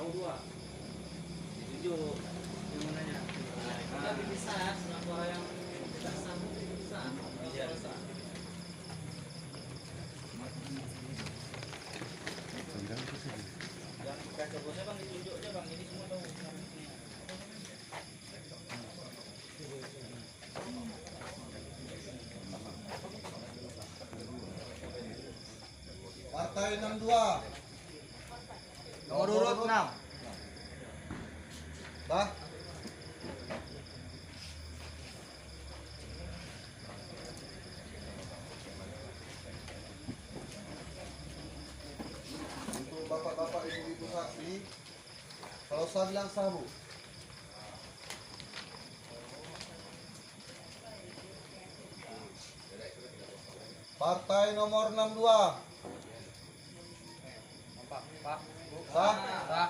Ditunjuk yang mananya? Tapi bisa suara yang tidak sambung bisa. Iya. Yang kaca bosnya bang ditunjuk aja bang, ini semua tahu. Partai 62. Nomor urut 6. Bah. Untuk bapak-bapak ibu-ibu saksi, kalau saya bilang sabu. Partai nomor 62. Pak. Sah.